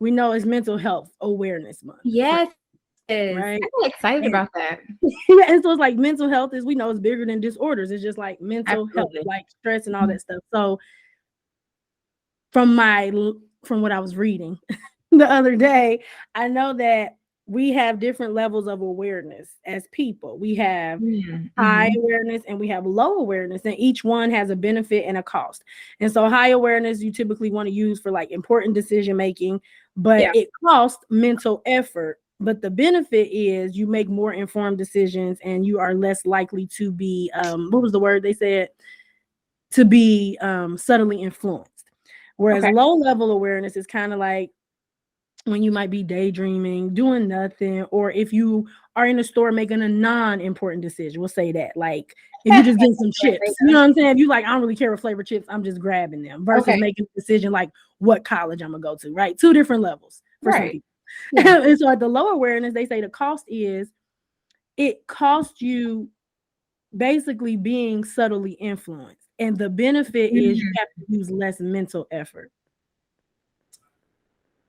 we know it's Mental Health Awareness Month. Yes. Right. I'm excited about that. Yeah, and so it's like mental health is, we know, it's bigger than disorders. It's just like mental health, Absolutely. like stress and all that stuff. So from what I was reading the other day, I know that we have different levels of awareness as people. We have high awareness and we have low awareness, and each one has a benefit and a cost. And so high awareness you typically want to use for like important decision making, but it costs mental effort. But the benefit is you make more informed decisions and you are less likely to be what was the word they said, to be subtly influenced. Whereas low level awareness is kind of like when you might be daydreaming, doing nothing, or if you are in a store making a non-important decision. We'll say that, like if you just get some chips, you know what I'm saying? If you like, I don't really care what flavor chips, I'm just grabbing them, versus making a decision like what college I'm gonna go to, right? Two different levels for some people. Yeah. And so at the low awareness, they say the cost is, it costs you basically being subtly influenced. And the benefit is you have to use less mental effort.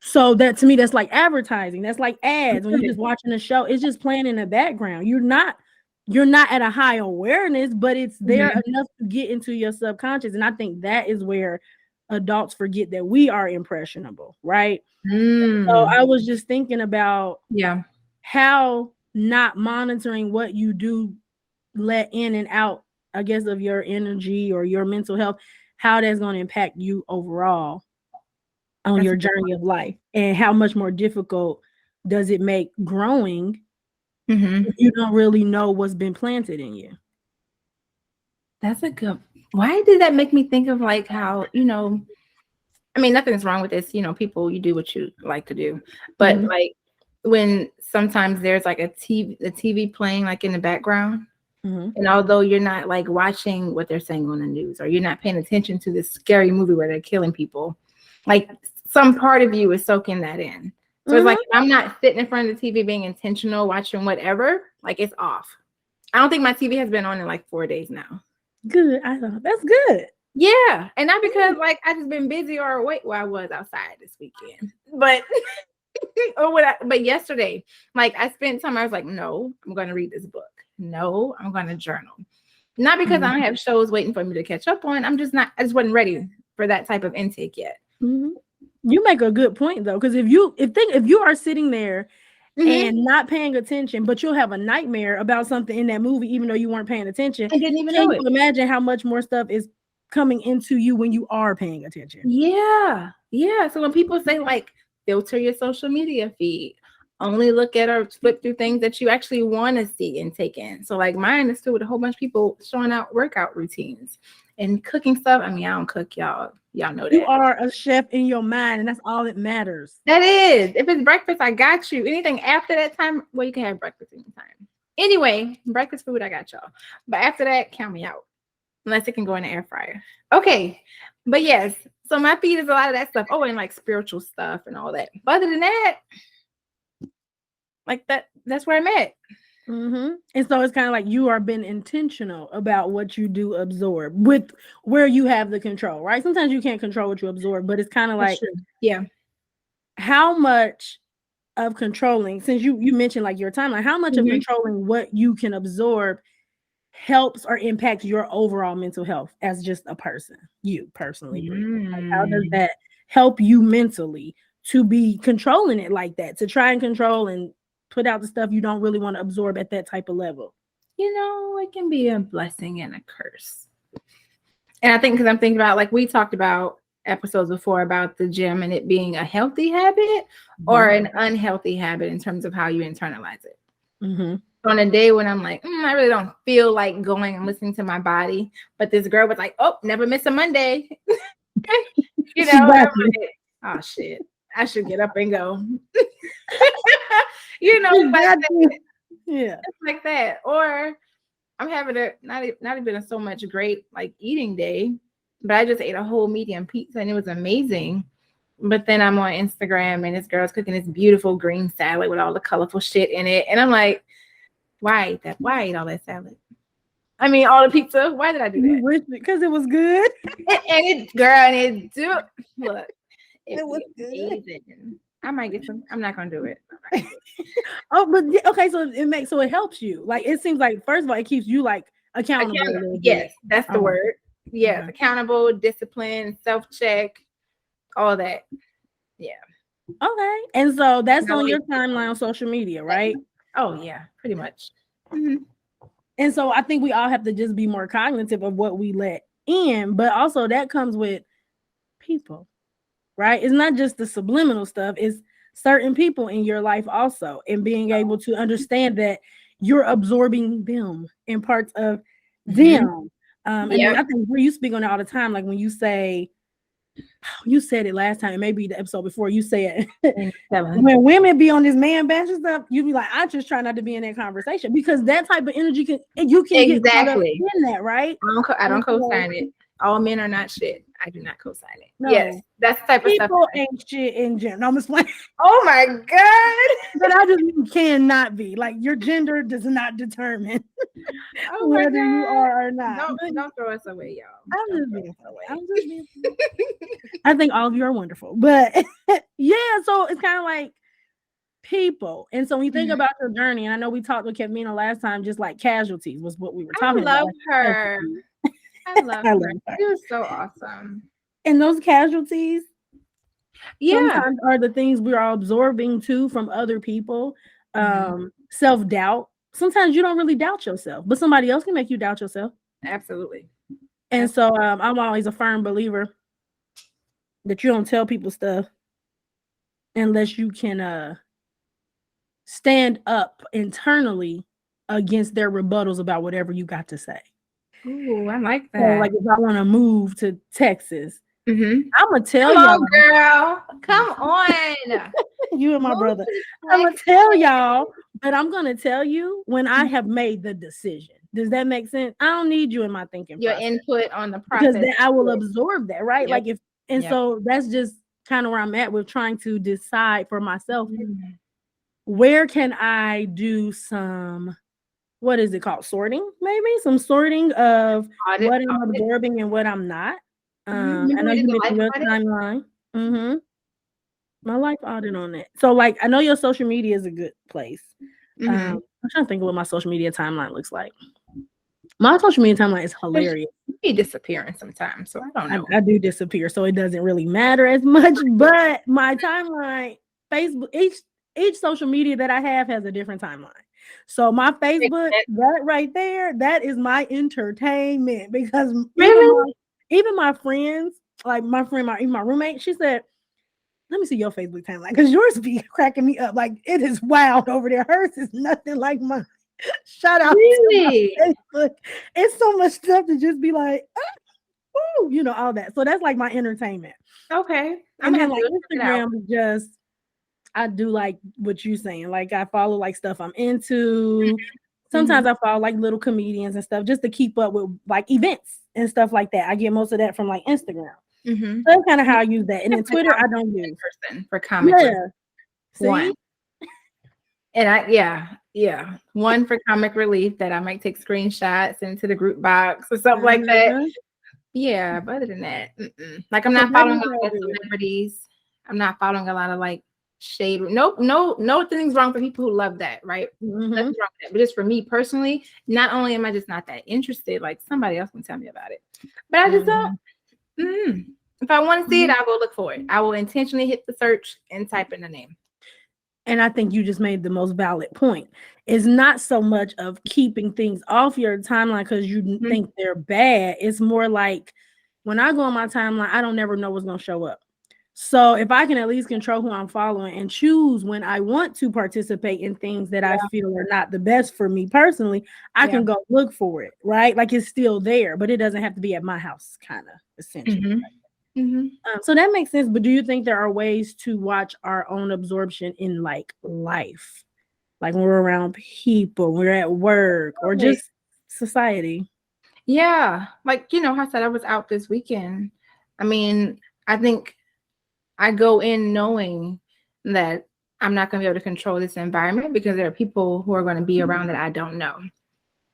So that, to me, that's like advertising. That's like ads. When you're just watching a show, it's just playing in the background. You're not at a high awareness, but it's there enough to get into your subconscious. And I think that is where adults forget that we are impressionable, right? So I was just thinking about how not monitoring what you do let in and out, I guess, of your energy or your mental health, how that's going to impact you overall on your journey of life, and how much more difficult does it make growing if you don't really know what's been planted in you. That's a good. Why did that make me think of like how, I mean, nothing's wrong with this, people, you do what you like to do, but like when sometimes there's like a TV playing like in the background, and although you're not like watching what they're saying on the news, or you're not paying attention to this scary movie where they're killing people, like some part of you is soaking that in. So it's like, I'm not sitting in front of the TV being intentional, watching whatever, like it's off. I don't think my TV has been on in like 4 days now. Good. I thought that's good. Yeah. And not because like I just been busy or awake. Well, I was outside this weekend, but but yesterday, like I spent time, I was like, no, I'm going to read this book. No, I'm going to journal. Not because I don't have shows waiting for me to catch up on. I just wasn't ready for that type of intake yet. You make a good point though, because if you are sitting there and not paying attention, but you'll have a nightmare about something in that movie, even though you weren't paying attention. I didn't even know it. Imagine how much more stuff is coming into you when you are paying attention. Yeah. So when people say like filter your social media feed, only look at or flip through things that you actually want to see and take in. So like mine is still with a whole bunch of people showing out workout routines and cooking stuff. I mean, I don't cook, y'all. Y'all know that. You are a chef in your mind, and that's all that matters. That is. If it's breakfast, I got you. Anything after that time, well, you can have breakfast anytime. Anyway, breakfast food, I got y'all. But after that, count me out. Unless it can go in the air fryer. Okay. But yes, so my feed is a lot of that stuff. Oh, and like spiritual stuff and all that. But other than that, like that's where I'm at. And so it's kind of like you are being intentional about what you do absorb with where you have the control, right? Sometimes you can't control what you absorb, but it's kind of like, how much of controlling, since you mentioned like your timeline, how much of controlling what you can absorb helps or impacts your overall mental health as just a person, you personally. Like, how does that help you mentally to be controlling it like that, to try and control and put out the stuff you don't really want to absorb at that type of level? It can be a blessing and a curse. And I think because I'm thinking about, like we talked about episodes before about the gym and it being a healthy habit or an unhealthy habit in terms of how you internalize it. On a day when I'm like, I really don't feel like going and listening to my body, but this girl was like, oh, never miss a Monday. Oh shit, I should get up and go. It's like that. Or I'm having a not even so much great like eating day, but I just ate a whole medium pizza and it was amazing. But then I'm on Instagram and this girl's cooking this beautiful green salad with all the colorful shit in it, and I'm like, why eat that? Why eat all that salad? I mean, all the pizza. Why did I do that? Because it was good. It was amazing. I might get some. I'm not gonna do it. Oh, but okay, so it helps you. Like it seems like first of all, it keeps you like accountable. A little bit. Yes, that's the word. Yes, Okay. accountable, discipline, self-check, all that. Yeah. Okay, and so that's Now, on your timeline on social media, right? Oh yeah, pretty much. Mm-hmm. And so I think we all have to just be more cognitive of what we let in, but also that comes with people, right? It's not just the subliminal stuff, it's certain people in your life also, and being able to understand that you're absorbing them and parts of them. And then I think Bree, you speak on it all the time, like when you say, you said it last time, it may be the episode before, you said when women be on this man bash and stuff, you be like, I just try not to be in that conversation, because that type of energy can get caught up in that, right? I don't co-sign it. All men are not shit. I do not co-sign it. No. Yes, that's the type of stuff. People ain't shit in general. No, I'm just playing. Oh my God. But I just cannot be. Like, your gender does not determine whether you are or not. Don't throw us away, y'all. I'm just being I think all of you are wonderful. But yeah, so it's kind of like people. And so when you think about your journey, and I know we talked with Kevina last time, just like casualties was what we were talking about. I love her. I love her. She was so awesome. And those casualties, sometimes are the things we are absorbing too from other people. Self-doubt. Sometimes you don't really doubt yourself, but somebody else can make you doubt yourself. Absolutely. And so I'm always a firm believer that you don't tell people stuff unless you can stand up internally against their rebuttals about whatever you got to say. Ooh, I like that. So, like, if I want to move to Texas, I'm gonna tell y'all, girl, come on. You and my brother. I'm gonna tell y'all, but I'm gonna tell you when I have made the decision. Does that make sense? I don't need you in my thinking. Your process, input on the process, because then I will absorb that, right? Yep. Like so that's just kind of where I'm at with trying to decide for myself. Where can I do some? What is it called? Sorting, maybe some sorting of what I'm absorbing and what I'm not. I know you mentioned your timeline. My life audit on it. So, like, I know your social media is a good place. I'm trying to think of what my social media timeline looks like. My social media timeline is hilarious. You be disappearing sometimes, so I don't know. I do disappear, so it doesn't really matter as much. But my timeline, Facebook, each social media that I have has a different timeline. So my Facebook, that right there, that is my entertainment, because even my friends, like my roommate, she said, let me see your Facebook timeline, because yours be cracking me up. Like, it is wild over there. Hers is nothing like mine. Shout out to my Facebook. It's so much stuff to just be like, oh, all that. So that's like my entertainment. Okay. And then like Instagram is just, I do like what you're saying. Like, I follow like stuff I'm into. Sometimes I follow like little comedians and stuff just to keep up with like events and stuff like that. I get most of that from like Instagram. So that's kind of how I use that. And then Twitter, I don't use for comic. See? And one for comic relief that I might take screenshots into the group box or something like that. Yeah, but other than that, like, I'm not following a lot of celebrities. I'm not following a lot of like shade. No things wrong for people who love that, right? Nothing's wrong with that. But just for me personally, not only am I just not that interested, like, somebody else can tell me about it, but I just don't. If I want to see it, I will look for it. I will intentionally hit the search and type in the name. And I think you just made the most valid point. It's not so much of keeping things off your timeline because you think they're bad. It's more like, when I go on my timeline, I don't never know what's going to show up. So if I can at least control who I'm following and choose when I want to participate in things that I feel are not the best for me personally, I can go look for it, right? Like, it's still there, but it doesn't have to be at my house, kind of, essentially. So that makes sense. But do you think there are ways to watch our own absorption in like life? Like when we're around people, we're at work, or just society? Yeah. Like, I said I was out this weekend. I mean, I think I go in knowing that I'm not going to be able to control this environment because there are people who are going to be around that I don't know.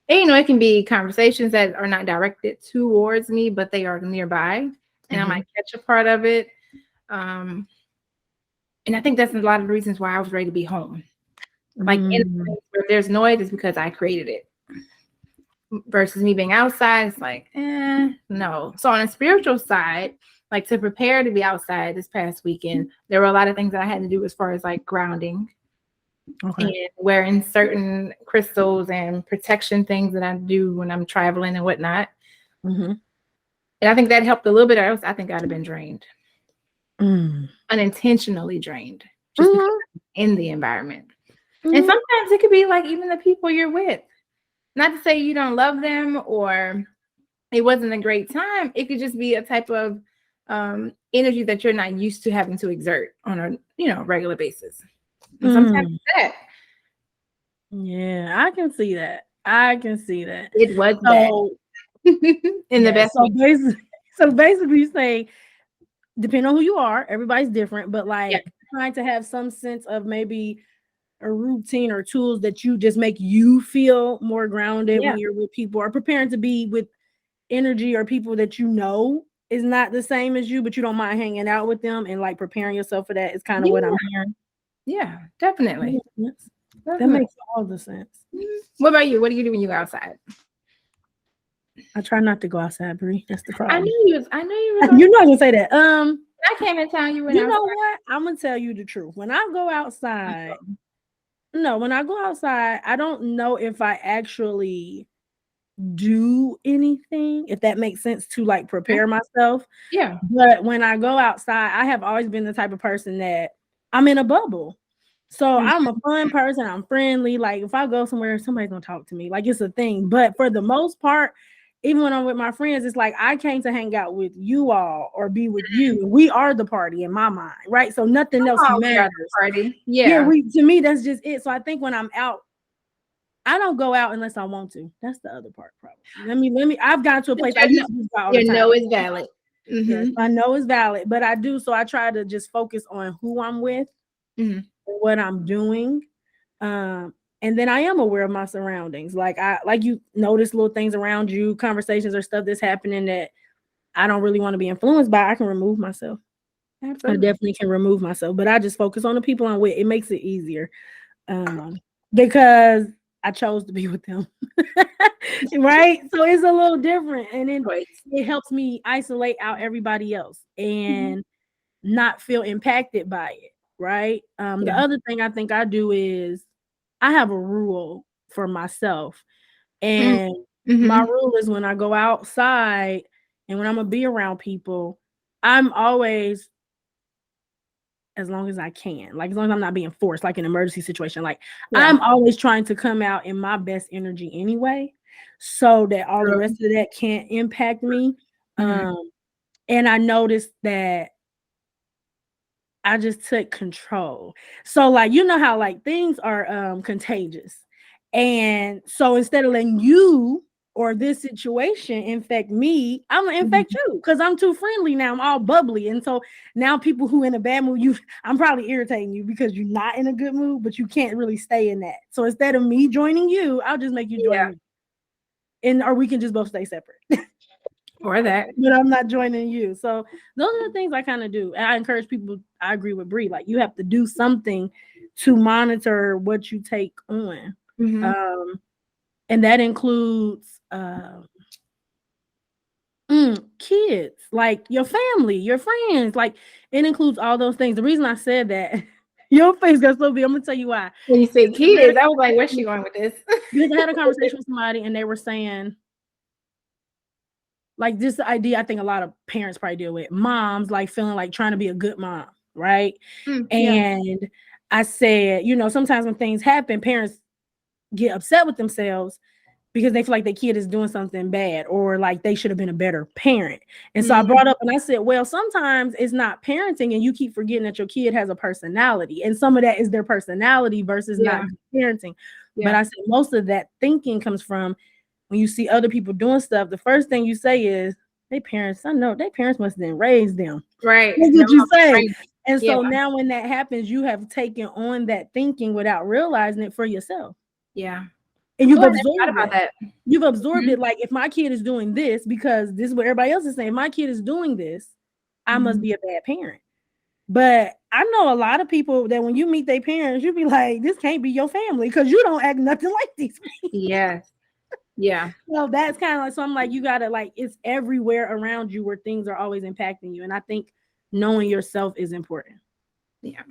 And, it can be conversations that are not directed towards me, but they are nearby. And I might catch a part of it. And I think that's a lot of the reasons why I was ready to be home. Like in a place where there's noise, it's because I created it. Versus me being outside, it's like, no. So on a spiritual side, like to prepare to be outside this past weekend, there were a lot of things that I had to do as far as like grounding and wearing certain crystals and protection things that I do when I'm traveling and whatnot. And I think that helped a little bit, or else I think I'd have been drained. Unintentionally drained just because I'm in the environment. And sometimes it could be like even the people you're with. Not to say you don't love them or it wasn't a great time. It could just be a type of energy that you're not used to having to exert on a regular basis. And sometimes that. Yeah, I can see that. It was bad. In the best way. So basically you say, depending on who you are, everybody's different, but like trying to have some sense of maybe a routine or tools that you just make you feel more grounded when you're with people, or preparing to be with energy or people that you know is not the same as you, but you don't mind hanging out with them, and like preparing yourself for that is kind of what I'm hearing. Yeah, definitely. That makes all the sense. What about you? What do you do when you go outside? I try not to go outside, Bree. That's the problem. I knew you were. You're not gonna say that. I came in town. You went outside. You know what? I'm gonna tell you the truth. When I go outside, I don't know if I actually do anything, if that makes sense, to like prepare myself. Yeah. But when I go outside, I have always been the type of person that I'm in a bubble. So I'm a fun person. I'm friendly. Like if I go somewhere, somebody's gonna talk to me. Like it's a thing. But for the most part, even when I'm with my friends, it's like I came to hang out with you all or be with you. We are the party in my mind, right? So nothing else matters. Party. To me, that's just it. So I think when I'm out, I don't go out unless I want to. That's the other part, probably. Let me. I've gotten to a place I used to go all the time. No is valid. Yes, I know it's valid, but I do. So I try to just focus on who I'm with, what I'm doing, and then I am aware of my surroundings. Like you notice little things around you, conversations or stuff that's happening that I don't really want to be influenced by. I can remove myself. Absolutely. I definitely can remove myself, but I just focus on the people I'm with. It makes it easier because I chose to be with them, right? So it's a little different, and it helps me isolate out everybody else and not feel impacted by it, right? The other thing I think I do is I have a rule for myself, and my rule is when I go outside and when I'm gonna be around people, I'm always, as long as I can, like as long as I'm not being forced, like an emergency situation, like I'm always trying to come out in my best energy anyway, so that all the rest of that can't impact me. And I noticed that I just took control. So like, you know how like things are contagious. And so instead of letting you or this situation infect me, I'm gonna infect you because I'm too friendly now. I'm all bubbly. And so now people who in a bad mood, I'm probably irritating you because you're not in a good mood, but you can't really stay in that. So instead of me joining you, I'll just make you join me. And or we can just both stay separate. Or that. But I'm not joining you. So those are the things I kind of do. And I encourage people, I agree with Bree, like you have to do something to monitor what you take on. And that includes kids, like your family, your friends, like it includes all those things. The reason I said that, your face got so big, I'm gonna tell you why. When you say kids, I was like, where's she going with this? Because I had a conversation with somebody and they were saying, like this idea, I think a lot of parents probably deal with, moms like feeling like trying to be a good mom, right? And I said, sometimes when things happen, parents get upset with themselves because they feel like their kid is doing something bad or like they should have been a better parent. And so I brought up and I said, well, sometimes it's not parenting and you keep forgetting that your kid has a personality. And some of that is their personality versus not parenting. But I said most of that thinking comes from when you see other people doing stuff, the first thing you say is, their parents must have raised them. Right. That's what you say. And so now when that happens, you have taken on that thinking without realizing it for yourself. Yeah. And you've absorbed that. You've absorbed it. Like if my kid is doing this, because this is what everybody else is saying, my kid is doing this, I must be a bad parent. But I know a lot of people that when you meet their parents, you be like, this can't be your family because you don't act nothing like these people. Yes. Yeah. So that's kind of like, so I'm like, you gotta like, it's everywhere around you where things are always impacting you. And I think knowing yourself is important. Yeah.